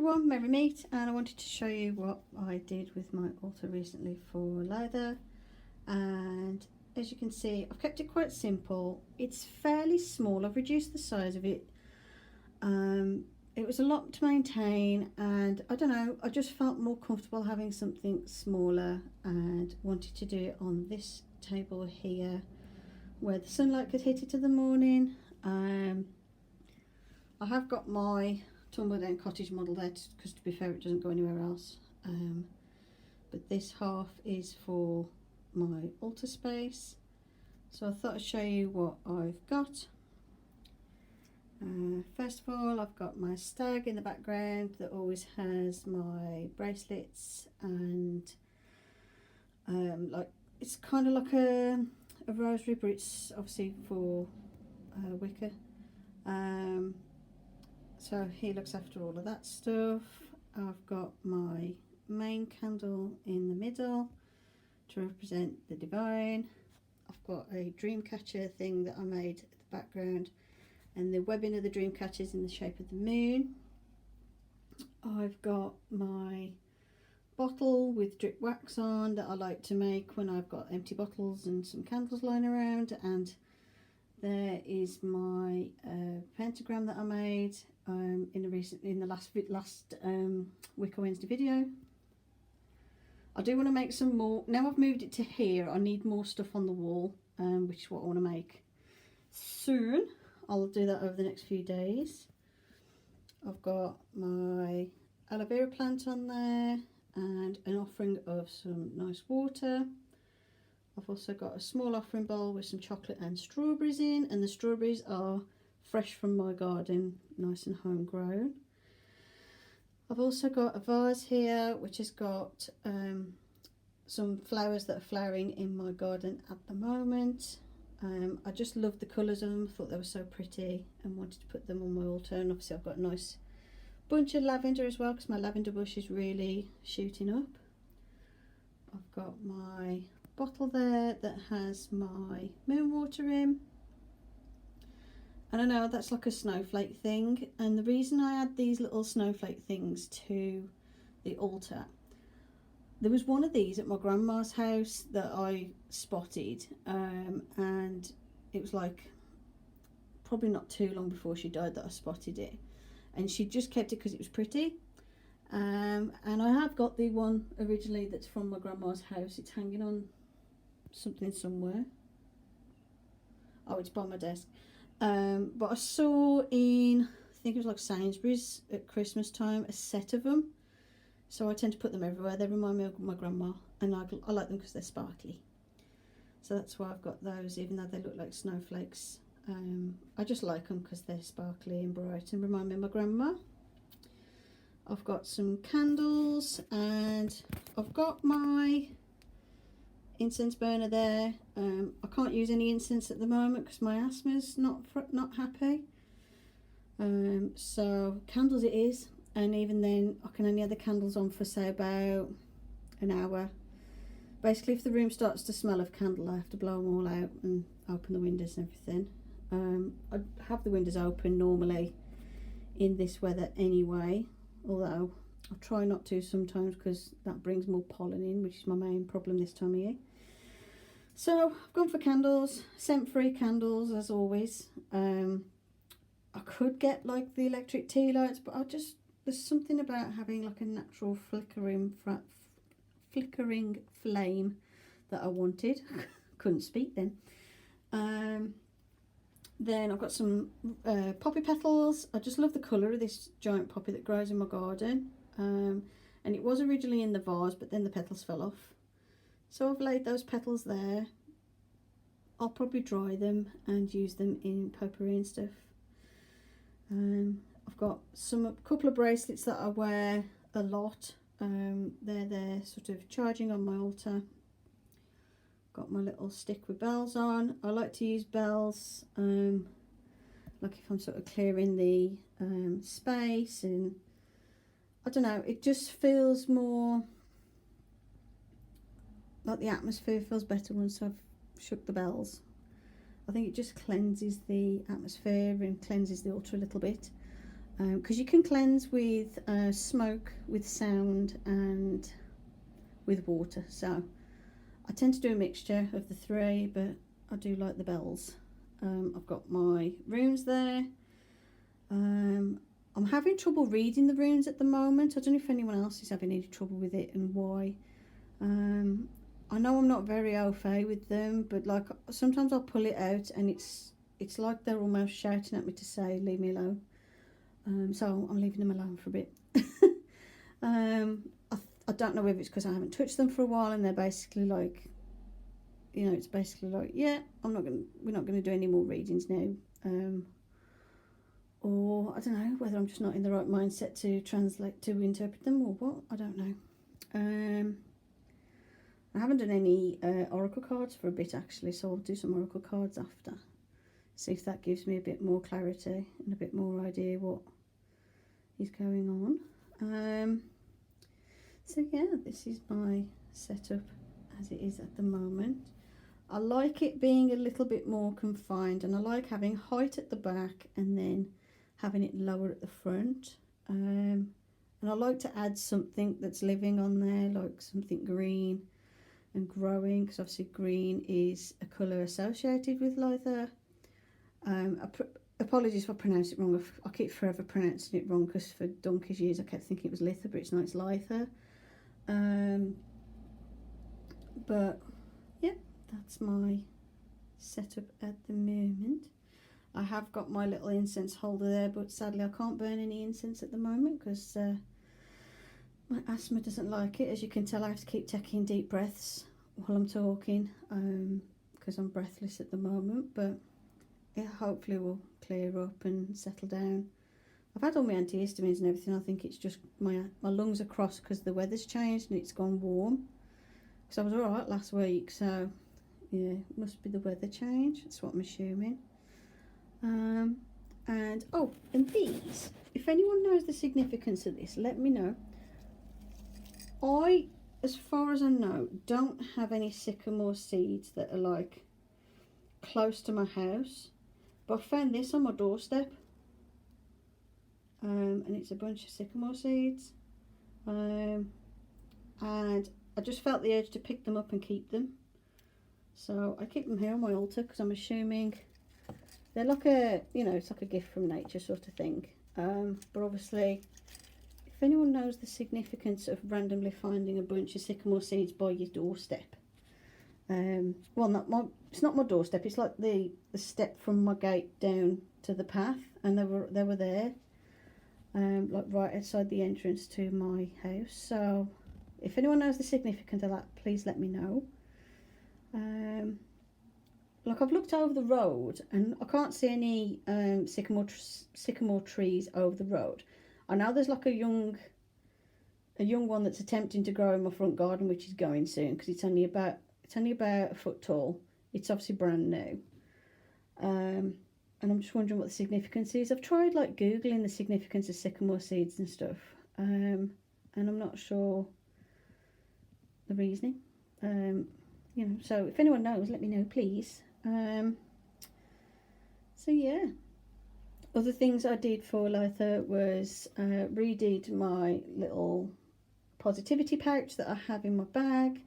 everyone, merry meet, and I wanted to show you what I did with my altar recently for Litha. And as you can see, I've kept it quite simple. It's fairly small. I've reduced the size of it. It was a lot to maintain, and I don't know, I just felt more comfortable having something smaller and wanted to do it on this table here where the sunlight could hit it in the morning. I have got my tumble down cottage model there because to be fair it doesn't go anywhere else, but this half is for my altar space, so I thought I'd show you what I've got. First of all, I've got my stag in the background that always has my bracelets, and like it's kind of like a rosary, but it's obviously for wicker. So he looks after all of that stuff. I've got my main candle in the middle to represent the divine. I've got a dream catcher thing that I made at the background, and the webbing of the dream catcher is in the shape of the moon. I've got my bottle with drip wax on that I like to make when I've got empty bottles and some candles lying around, and there is my pentagram that I made in the last Wicker Wednesday video. I do want to make some more. Now I've moved it to here, I need more stuff on the wall, which is what I want to make soon. I'll do that over the next few days. I've got my aloe vera plant on there and an offering of some nice water. I've also got a small offering bowl with some chocolate and strawberries in, and the strawberries are fresh from my garden, nice and homegrown. I've also got a vase here which has got some flowers that are flowering in my garden at the moment. I just love the colours of them, thought they were so pretty and wanted to put them on my altar, and obviously I've got a nice bunch of lavender as well because my lavender bush is really shooting up. I've got my bottle there that has my moon water in. And I know that's like a snowflake thing, and the reason I add these little snowflake things to the altar, there was one of these at my grandma's house that I spotted, and it was like probably not too long before she died that I spotted it, and she just kept it because it was pretty. And I have got the one originally that's from my grandma's house. It's hanging on something somewhere. Oh, it's by my desk. But I saw in, I think it was like Sainsbury's at Christmas time, a set of them, so I tend to put them everywhere. They remind me of my grandma, and I like them because they're sparkly, so that's why I've got those, even though they look like snowflakes. I just like them because they're sparkly and bright and remind me of my grandma. I've got some candles, and I've got my incense burner there. I can't use any incense at the moment because my asthma's not happy, so candles it is, and even then I can only have the candles on for say about an hour. Basically, if the room starts to smell of candle, I have to blow them all out and open the windows and everything. I have the windows open normally in this weather anyway, although I try not to sometimes because that brings more pollen in, which is my main problem this time of year. So I've gone for candles, scent-free candles as always. I could get like the electric tea lights, but there's something about having like a natural flickering flame that I wanted. Couldn't speak then. Then I've got some poppy petals. I just love the colour of this giant poppy that grows in my garden. And it was originally in the vase, but then the petals fell off. So I've laid those petals there. I'll probably dry them and use them in potpourri and stuff. I've got a couple of bracelets that I wear a lot. They're sort of charging on my altar. Got my little stick with bells on. I like to use bells like if I'm sort of clearing the space, and I don't know, it just feels more like the atmosphere feels better once I've shook the bells. I think it just cleanses the atmosphere and cleanses the altar a little bit. because you can cleanse with smoke, with sound, and with water. So I tend to do a mixture of the three, but I do like the bells. I've got my runes there. I'm having trouble reading the runes at the moment. I don't know if anyone else is having any trouble with it and why. I know I'm not very au fait with them, but like sometimes I'll pull it out and it's like they're almost shouting at me to say leave me alone. So I'm leaving them alone for a bit. I don't know if it's because I haven't touched them for a while and they're basically like, you know, it's basically like, yeah, we're not gonna do any more readings now. Or I don't know whether I'm just not in the right mindset to interpret them or what. I don't know. I haven't done any oracle cards for a bit actually, so I'll do some oracle cards after. See if that gives me a bit more clarity and a bit more idea what is going on. So yeah, this is my setup as it is at the moment. I like it being a little bit more confined, and I like having height at the back and then having it lower at the front. And I like to add something that's living on there, like something green and growing, because obviously green is a colour associated with Litha. Apologies if I pronounce it wrong. I keep forever pronouncing it wrong because for donkey's years I kept thinking it was Litha, but it's not, it's Litha. But yeah, that's my setup at the moment. I have got my little incense holder there, but sadly I can't burn any incense at the moment because my asthma doesn't like it. As you can tell, I have to keep taking deep breaths while I'm talking because I'm breathless at the moment, but it hopefully will clear up and settle down. I've had all my antihistamines and everything. I think it's just my lungs are crossed because the weather's changed and it's gone warm. Because I was alright last week, so yeah, it must be the weather change. That's what I'm assuming. And oh, and these, if anyone knows the significance of this, let me know. I, as far as I know, don't have any sycamore seeds that are like close to my house, but I found this on my doorstep, and it's a bunch of sycamore seeds, and I just felt the urge to pick them up and keep them, so I keep them here on my altar because I'm assuming they're like a, you know, it's like a gift from nature sort of thing. But obviously, if anyone knows the significance of randomly finding a bunch of sycamore seeds by your doorstep, well, it's not my doorstep. It's like the step from my gate down to the path, and they were there, like right outside the entrance to my house. So, if anyone knows the significance of that, please let me know. Like I've looked over the road and I can't see any sycamore trees over the road. I know there's like a young one that's attempting to grow in my front garden, which is going soon because it's only about a foot tall. It's obviously brand new. And I'm just wondering what the significance is. I've tried like Googling the significance of sycamore seeds and stuff, and I'm not sure the reasoning. You know, so if anyone knows, let me know, please. So yeah, other things I did for Litha was redid my little positivity pouch that I have in my bag,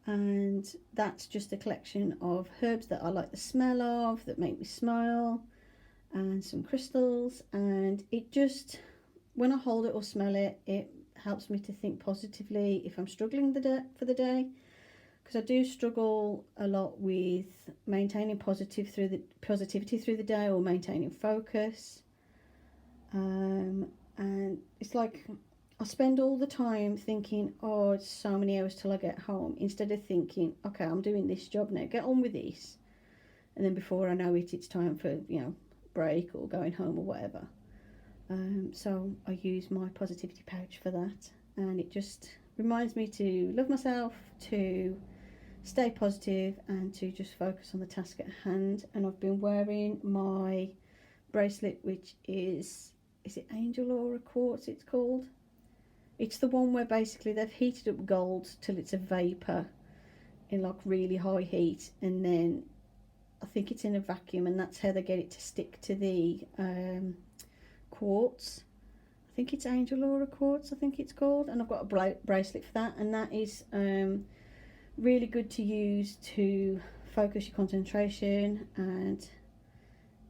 and that's just a collection of herbs that I like the smell of, that make me smile, and some crystals, and it just, when I hold it or smell it, it helps me to think positively if I'm struggling for the day. Because I do struggle a lot with maintaining positivity through the day or maintaining focus. And it's like I spend all the time thinking, oh, it's so many hours till I get home, instead of thinking, okay, I'm doing this job now, get on with this. And then before I know it, it's time for, you know, break or going home or whatever. So I use my positivity pouch for that, and it just reminds me to love myself, to stay positive, and to just focus on the task at hand. And I've been wearing my bracelet, which is it Angel Aura Quartz it's called? It's the one where basically they've heated up gold till it's a vapour in like really high heat, and then I think it's in a vacuum, and that's how they get it to stick to the quartz. I think it's Angel Aura quartz, I think it's called, and I've got a bracelet for that, and that is really good to use to focus your concentration and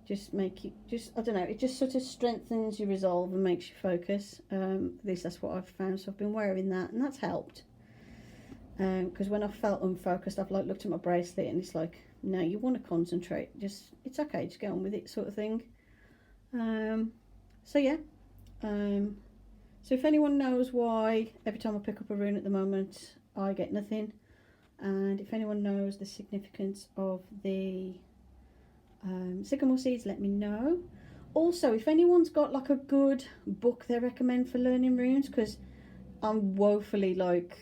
just make you, I don't know, it just sort of strengthens your resolve and makes you focus. At least that's what I've found, so I've been wearing that, and that's helped. Because when I felt unfocused, I've like looked at my bracelet and it's like, no, you want to concentrate, just, it's okay, just get on with it, sort of thing. So yeah, so if anyone knows why every time I pick up a rune at the moment I get nothing, and if anyone knows the significance of the sycamore seeds, let me know. Also, if anyone's got like a good book they recommend for learning runes, because I'm woefully like,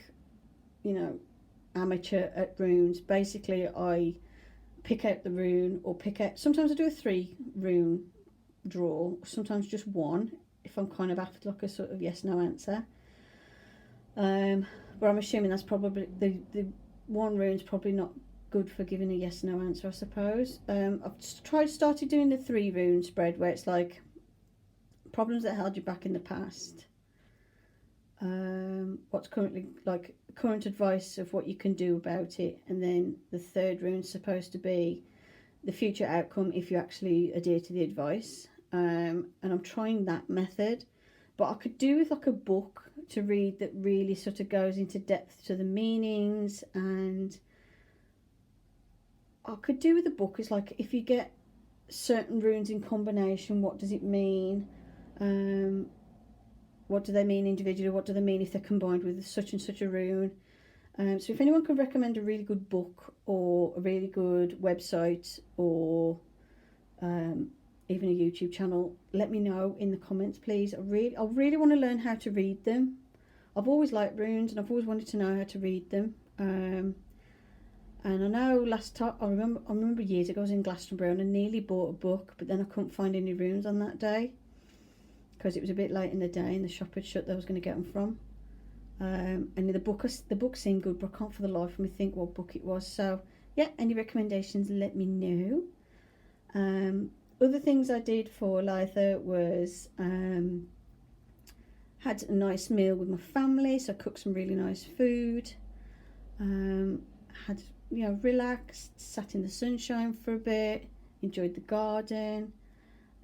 you know, amateur at runes. Basically I pick out the rune, or sometimes I do a 3 rune draw, sometimes just 1 if I'm kind of after like a sort of yes no answer. But I'm assuming that's probably the 1 rune's probably not good for giving a yes no answer, I suppose. I've started doing the 3 rune spread, where it's like problems that held you back in the past, what's currently like current advice of what you can do about it, and then the 3rd rune's supposed to be the future outcome if you actually adhere to the advice. And I'm trying that method, but I could do with like a book to read that really sort of goes into depth to the meanings, and I could do with a book is like, if you get certain runes in combination, what does it mean? What do they mean individually? What do they mean if they're combined with such and such a rune? So if anyone could recommend a really good book or a really good website, or even a YouTube channel, let me know in the comments, please. I really want to learn how to read them. I've always liked runes and I've always wanted to know how to read them. And I know last time, I remember years ago I was in Glastonbury and I nearly bought a book, but then I couldn't find any runes on that day because it was a bit late in the day and the shop had shut that I was going to get them from. And the book seemed good, but I can't for the life of me think what book it was. So yeah, any recommendations, let me know. Other things I did for Litha was had a nice meal with my family, so I cooked some really nice food. Had, you know, relaxed, sat in the sunshine for a bit, enjoyed the garden,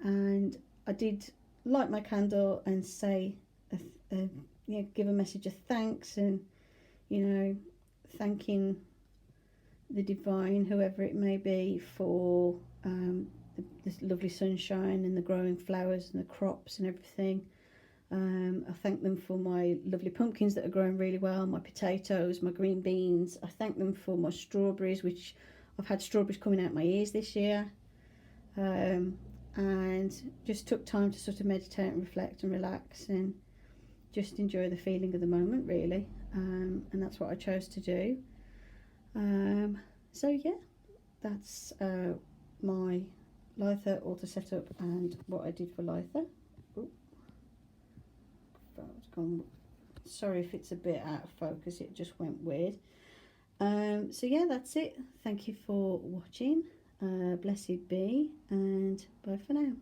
and I did light my candle and say, you know, give a message of thanks, and, you know, thanking the divine, whoever it may be, for this lovely sunshine and the growing flowers and the crops and everything. I thank them for my lovely pumpkins that are growing really well, my potatoes, my green beans. I thank them for my strawberries, which I've had strawberries coming out my ears this year. And just took time to sort of meditate and reflect and relax and just enjoy the feeling of the moment, really. And that's what I chose to do. So yeah, that's my Litha altar setup and what I did for Litha. Sorry if it's a bit out of focus, it just went weird. So yeah, that's it. Thank you for watching. Blessed be, and bye for now.